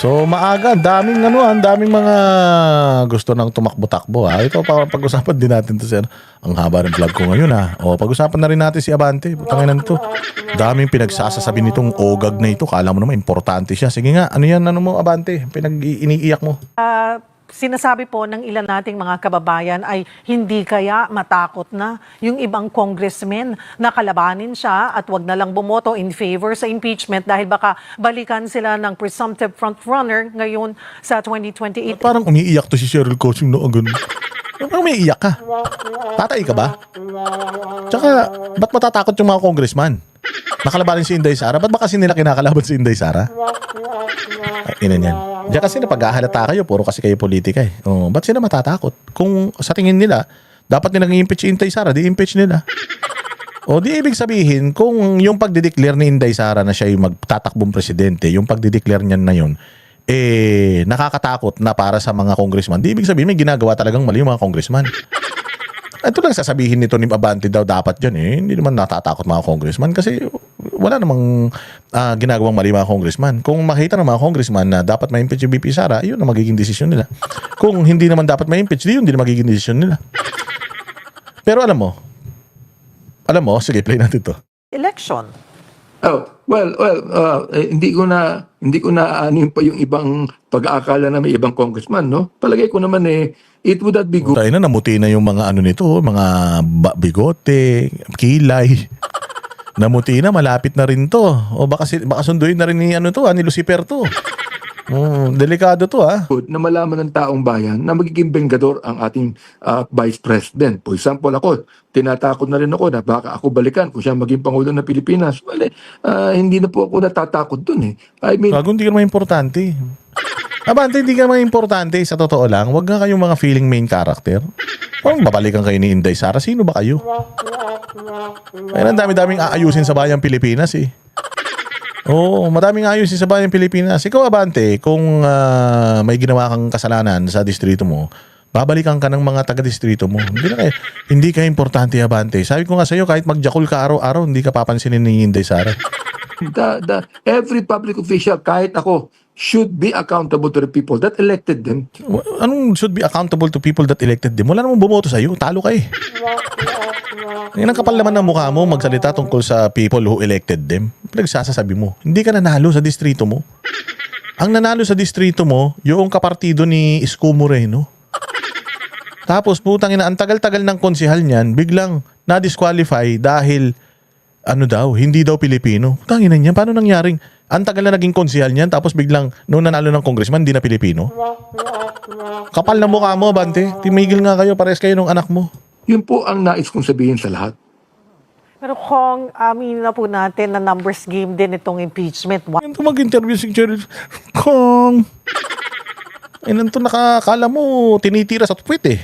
So maaga, daming mga gusto nang tumakbo-takbo ha. Ito pag-usapan din natin to sir. Ang haba ng vlog ko ngayon ha. O pag-usapan na rin natin si Abante. Putangin na nito. Daming pinagsasasabi nitong ogag na ito. Kala mo naman importante siya. Sige nga, ano yan mo Abante? Iniiyak mo. Sinasabi po ng ilan nating mga kababayan ay hindi kaya matakot na yung ibang congressmen na kalabanin siya at wag na lang bumoto in favor sa impeachment dahil baka balikan sila ng presumptive frontrunner ngayon sa 2028. Parang umiiyak to si Cheryl Coaching no agad. Parang umiiyak ka. Tatay ka ba? Tsaka, ba't matatakot yung mga congressman? Nakalabanin si Inday Sara? Ba't ba kasi nila kinakalaban si Inday Sara? Ay, inan yan. Diyan kasi napaghahalata kayo, puro kasi kayo politika eh. Oh, ba't sila matatakot? Kung sa tingin nila, dapat nilang i-impeach si Inday Sara, di-impeach nila. O di ibig sabihin, kung yung pagdideclare ni Inday Sara na siya yung magtatakbong presidente, yung pagdideclare niya na yun, nakakatakot na para sa mga congressman. Di ibig sabihin, may ginagawa talagang mali yung mga congressman. Ito lang sasabihin nito ni Abante daw dapat dyan eh. Hindi naman natatakot mga congressman kasi wala namang ginagawang mali mga congressman. Kung makita ng mga congressman na dapat ma-impeach yung VP Sara, yun ang magiging desisyon nila. Kung hindi naman dapat ma-impeach, yun din ang magiging desisyon nila. Pero alam mo, sige, play natin to. Election. Hindi ko na ano pa yung ibang pag-aakala na may ibang congressman, no? Palagay ko naman it would not be good. Tayo na, namuti na yung mga ano nito, mga bigote, kilay. Namuti na, malapit na rin to. O baka sunduin na rin ni Lucifer to. Delikado to ha. Na malaman ng taong bayan na magiging bengador ang ating Vice President. For example, ako, tinatakot na rin ako na baka ako balikan kung siya maging Pangulo ng Pilipinas. Hindi na po ako natatakot dun eh. I mean, Gago, hindi ka naman importante. Abante, hindi ka naman importante. Sa totoo lang, wag nga kayong mga feeling main character. Kung babalikan kayo ni Inday Sara, sino ba kayo? Ayun, ang dami-daming aayusin sa bayang Pilipinas eh. Oo, madaming ayusin sa bayang Pilipinas. Ikaw, Abante, kung may ginawa kang kasalanan sa distrito mo, babalikan ka ng mga taga-distrito mo. Hindi ka importante, Abante. Sabi ko nga sa'yo, kahit magjakul ka araw-araw, hindi ka papansinin ni Inday Sara. every public official, kahit ako, should be accountable to the people that elected them. Anong should be accountable to people that elected them? Wala namang bumoto sa'yo. Talo ka eh. Yan ang kapal naman ng mukha mo magsalita tungkol sa people who elected them. Pinagsasasabi mo, hindi ka nanalo sa distrito mo. Ang nanalo sa distrito mo, yung kapartido ni Isko Moreno. Tapos putang ina, ang tagal-tagal ng konsehal niyan, biglang na-disqualify dahil hindi daw Pilipino. Putang ina niyan, paano nangyaring ang tagal na naging konsehal niyan tapos biglang nung nanalo ng congressman, hindi na Pilipino? Kapal na mukha mo, Bante. Timigil nga kayo, pares kayo ng anak mo. Yun po ang nais kong sabihin sa lahat. Pero kung amin na po natin na numbers game din itong impeachment. Yan to mag-interview si Cheryl. Kong. Ilan to nakakala mo, tinitira sa tweet eh.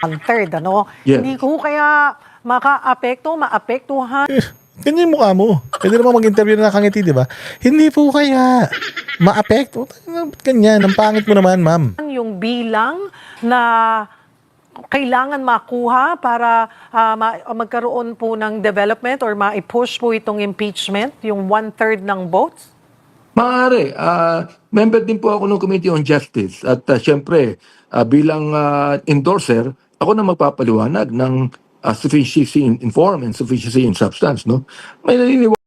1/3, ano? Yeah. Hindi ko kaya maapektuhan. Ganyan yung mukha mo. Pwede naman mag-interview na nakangiti, di ba? Hindi po kaya maapekto. Ganyan, ang pangit mo naman, ma'am. Yung bilang na kailangan makuha para magkaroon po ng development or ma-push po itong impeachment, yung 1/3 ng votes? Maaari. Member din po ako ng Committee on Justice. At syempre, bilang endorser, ako na magpapaliwanag ng sufficiency in form and sufficiency in substance. No? May naniniwala.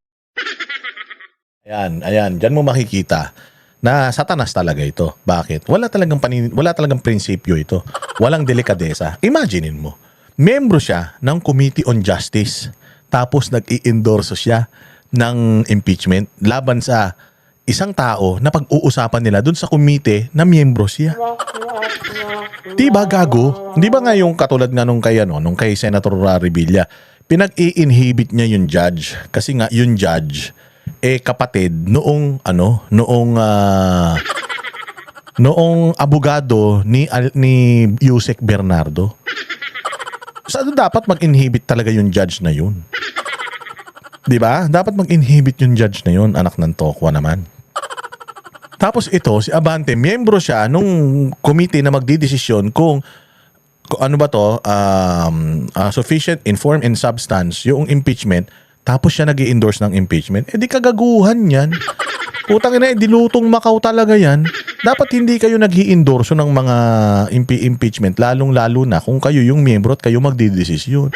Ayan. Diyan mo makikita na satanas talaga ito. Bakit? Wala talagang prinsipyo ito. Walang delikadesa. Imaginein mo, membro siya ng Committee on Justice. Tapos nag-i-endorso siya ng impeachment laban sa isang tao na pag-uusapan nila dun sa komite na miyembro siya. Di ba gago? Di ba nga yung katulad nga nung kay Senator Revilla, pinag-i-inhibit niya yung judge kasi nga yung judge kapatid noong abogado ni Yusek Bernardo. So dapat mag-inhibit talaga yung judge na yun. 'Di ba? Dapat mag-inhibit yung judge na yun, anak ng tokwa naman. Tapos ito, si Abante, miyembro siya nung committee na magdidesisyon kung ano ba to, sufficient in form and substance yung impeachment, tapos siya nag-i-endorse ng impeachment. Di kagaguhan yan. Putang ina, dilutong Macau talaga yan. Dapat hindi kayo nag-i-endorso ng mga impeachment, lalong-lalo na kung kayo yung miyembro at kayo magdidesisyon.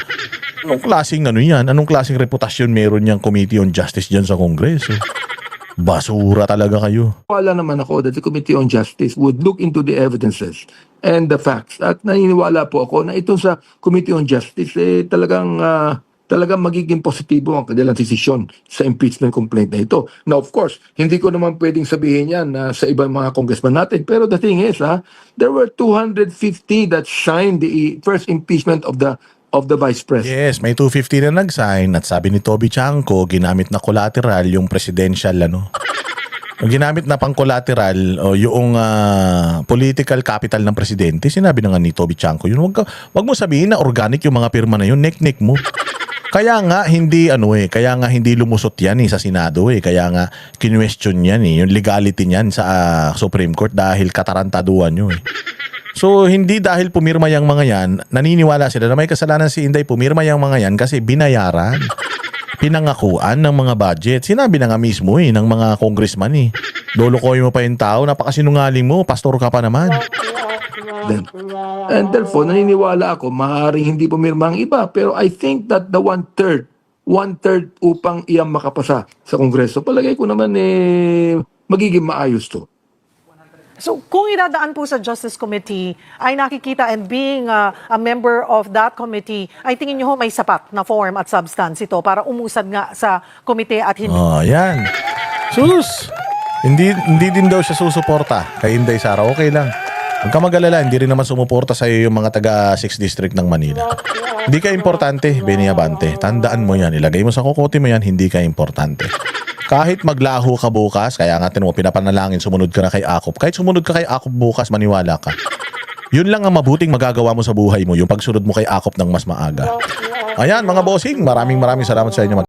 Anong klaseng ano yan? Anong klaseng reputasyon meron niyang Committee on Justice dyan sa Kongreso? Basura talaga kayo. Wala naman ako that the Committee on Justice would look into the evidences and the facts. At naniniwala po ako na itong sa Committee on Justice, talagang magiging positibo ang kanilang desisyon sa impeachment complaint na ito. Now, of course, hindi ko naman pwedeng sabihin yan sa ibang mga congressman natin. Pero the thing is, there were 250 that signed the first impeachment of the Vice President. Yes, may 250 na nag-sign at sabi ni Toby Chanco, ginamit na collateral yung presidential Yung ginamit na pang collateral o yung political capital ng presidente, sinabi na nga ni Toby Chanco, yun wag mo sabihin na organic yung mga pirma na yun, nek-nek mo. Kaya nga hindi hindi lumusot yan sa Senado Kaya nga kinwestiyon yan yung legality niyan sa Supreme Court dahil katarantaduan nyo So, hindi dahil pumirma yung mga yan, naniniwala sila na may kasalanan si Inday, pumirma yung mga yan kasi binayaran. Pinangakuan ng mga budget. Sinabi na nga mismo ng mga congressman Lolokoy mo pa yung tao, napakasinungaling mo, pastor ka pa naman. And therefore, naniniwala ako, maaaring hindi pumirma ang iba. Pero I think that the one-third upang iyang makapasa sa Kongreso, palagay ko naman magiging maayos to. So kung idadaan po sa Justice Committee ay nakikita and being a member of that committee, ay tingin nyo may sapat na form at substance ito para umusad nga sa komite at hindi. Oh, yan. Sus! Hindi din daw siya susuporta kay Inday Sara. Okay lang. Huwag ka mag-alala, hindi rin naman sumuporta sa iyo yung mga taga 6 District ng Manila. Hindi ka importante, Benny Abante. Tandaan mo yan. Ilagay mo sa kokote mo yan, hindi ka importante. Kahit maglaho ka bukas, kaya nga pinapanalangin, sumunod ka na kay Akop. Kahit sumunod ka kay Akop bukas, maniwala ka. Yun lang ang mabuting magagawa mo sa buhay mo, yung pagsunod mo kay Akop ng mas maaga. Ayan mga bossing, maraming salamat sa inyo.